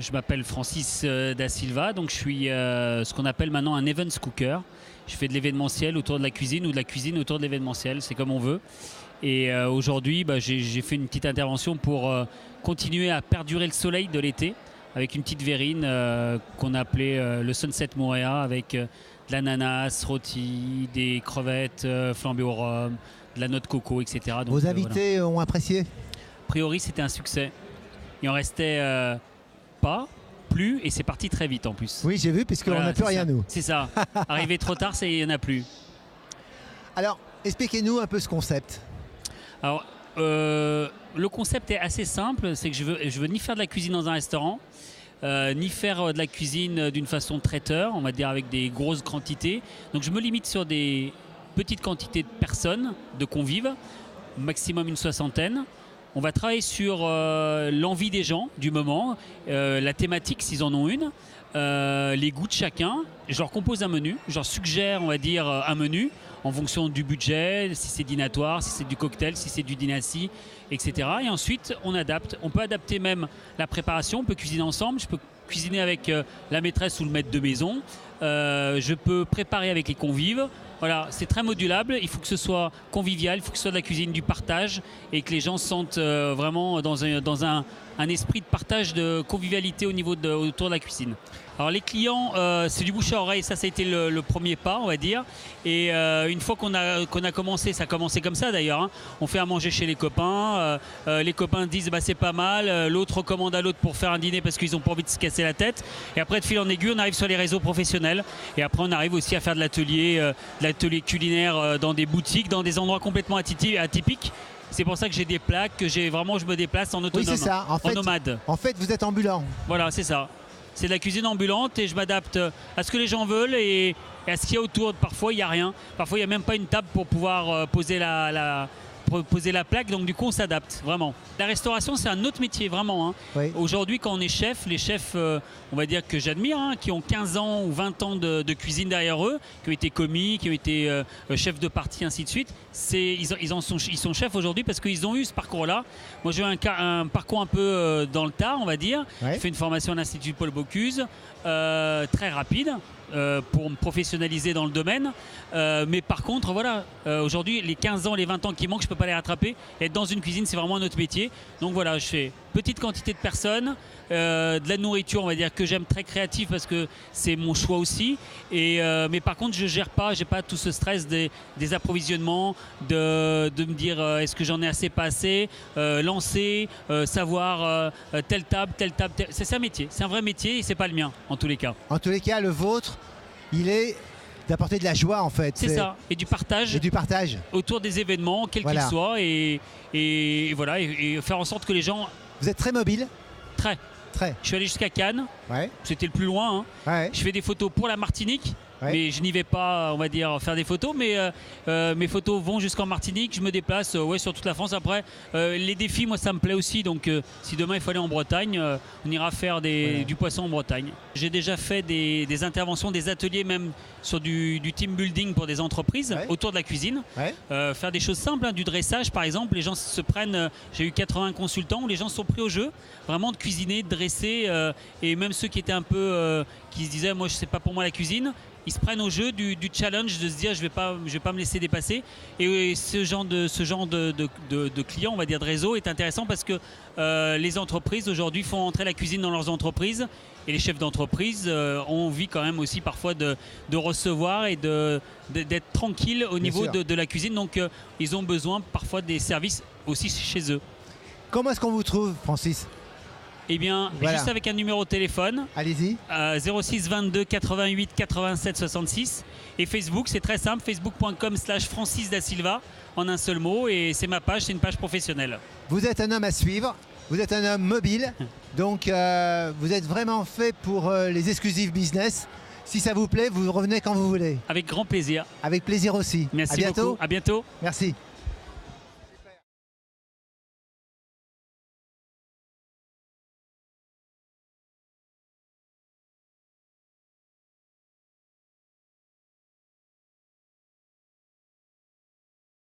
Je m'appelle Francis Da Silva, donc je suis ce qu'on appelle maintenant un events cooker. Je fais de l'événementiel autour de la cuisine ou de la cuisine autour de l'événementiel, c'est comme on veut. Et aujourd'hui, j'ai fait une petite intervention pour continuer à perdurer le soleil de l'été avec une petite verrine qu'on a appelée le Sunset Moorea avec de l'ananas, rôti, des crevettes flambées au rhum, de la noix de coco, etc. Donc, vos invités ont apprécié? A priori, c'était un succès. Il en restait pas, plus, et c'est parti très vite en plus. Oui, j'ai vu, puisqu'on n'a plus rien, nous. C'est ça. Arrivé trop tard, il n'y en a plus. Alors, expliquez-nous un peu ce concept. Alors, le concept est assez simple, c'est que je veux ni faire de la cuisine dans un restaurant, ni faire de la cuisine d'une façon traiteur, on va dire avec des grosses quantités. Donc je me limite sur des petites quantités de personnes, de convives, maximum une soixantaine. On va travailler sur l'envie des gens du moment, la thématique s'ils en ont une, les goûts de chacun. Je leur compose un menu, je leur suggère, on va dire, un menu en fonction du budget, si c'est dînatoire, si c'est du cocktail, si c'est du dînassie, etc. Et ensuite, on adapte. On peut adapter même la préparation, on peut cuisiner ensemble. Je peux cuisiner avec la maîtresse ou le maître de maison. Je peux préparer avec les convives. Voilà, c'est très modulable. Il faut que ce soit convivial, il faut que ce soit de la cuisine du partage et que les gens se sentent vraiment dans un esprit de partage, de convivialité autour de la cuisine. Alors les clients, c'est du bouche à oreille, ça a été le premier pas, on va dire. Et une fois qu'on a commencé, ça a commencé comme ça d'ailleurs, hein. On fait à manger chez les copains disent c'est pas mal, l'autre recommande à l'autre pour faire un dîner parce qu'ils n'ont pas envie de se casser la tête. Et après de fil en aiguille, on arrive sur les réseaux professionnels. Et après on arrive aussi à faire de l'atelier culinaire dans des boutiques, dans des endroits complètement atypiques. C'est pour ça que j'ai des plaques, que je me déplace en autonome, oui, c'est ça. En nomade. En fait, vous êtes ambulant. Voilà, c'est ça. C'est de la cuisine ambulante et je m'adapte à ce que les gens veulent et à ce qu'il y a autour. Parfois, il n'y a rien. Parfois, il n'y a même pas une table pour pouvoir poser la plaque. Donc, du coup, on s'adapte, vraiment. La restauration, c'est un autre métier, vraiment, hein. Oui. Aujourd'hui, quand on est chef, les chefs, on va dire que j'admire, hein, qui ont 15 ans ou 20 ans de cuisine derrière eux, qui ont été commis, qui ont été chefs de partie, ainsi de suite. Ils sont chefs aujourd'hui parce qu'ils ont eu ce parcours-là. Moi, j'ai eu un parcours un peu dans le tas, on va dire. Ouais. J'ai fait une formation à l'Institut Paul Bocuse, très rapide. Pour me professionnaliser dans le domaine. Mais par contre, voilà, aujourd'hui, les 15 ans, les 20 ans qui manquent, je ne peux pas les rattraper. Être dans une cuisine, c'est vraiment un autre métier. Donc voilà, je fais petite quantité de personnes, de la nourriture, on va dire, que j'aime très créative parce que c'est mon choix aussi. Mais par contre, je ne gère pas, je n'ai pas tout ce stress des approvisionnements, de me dire est-ce que j'en ai assez, pas assez, lancer, savoir telle table. C'est un métier, c'est un vrai métier et ce n'est pas le mien, en tous les cas. En tous les cas, le vôtre, il est d'apporter de la joie, en fait. C'est ça, et du partage. Et du partage. Autour des événements, quels qu'ils soient, et voilà, et faire en sorte que les gens... Vous êtes très mobile? Très. Je suis allé jusqu'à Cannes, ouais. C'était le plus loin, hein. Ouais. Je fais des photos pour la Martinique, ouais. Mais je n'y vais pas, on va dire, faire des photos, mais mes photos vont jusqu'en Martinique, je me déplace sur toute la France. Après, les défis, moi ça me plaît aussi, donc si demain il faut aller en Bretagne, on ira faire du poisson en Bretagne. J'ai déjà fait des interventions, des ateliers même sur du team building pour des entreprises, ouais. Autour de la cuisine, ouais. Faire des choses simples, hein, du dressage par exemple, les gens se prennent, j'ai eu 80 consultants où les gens se sont pris au jeu, vraiment de cuisiner, de dresser, et même ceux qui étaient un peu, qui se disaient moi c'est pas pour moi la cuisine, ils se prennent au jeu du challenge de se dire je vais pas me laisser dépasser. Et ce genre de clients, on va dire de réseau, est intéressant parce que les entreprises aujourd'hui font entrer la cuisine dans leurs entreprises et les chefs d'entreprise ont envie quand même aussi parfois de recevoir et d'être tranquilles au niveau de la cuisine. Donc ils ont besoin parfois des services aussi chez eux. Comment est-ce qu'on vous trouve, Francis ? Eh bien, voilà. Juste avec un numéro de téléphone. Allez-y. 06 22 88 87 66. Et Facebook, c'est très simple, facebook.com/Francis Da Silva, en un seul mot. Et c'est ma page, c'est une page professionnelle. Vous êtes un homme à suivre, vous êtes un homme mobile. Donc, vous êtes vraiment fait pour les exclusives business. Si ça vous plaît, vous revenez quand vous voulez. Avec grand plaisir. Avec plaisir aussi. Merci beaucoup. À bientôt. Merci.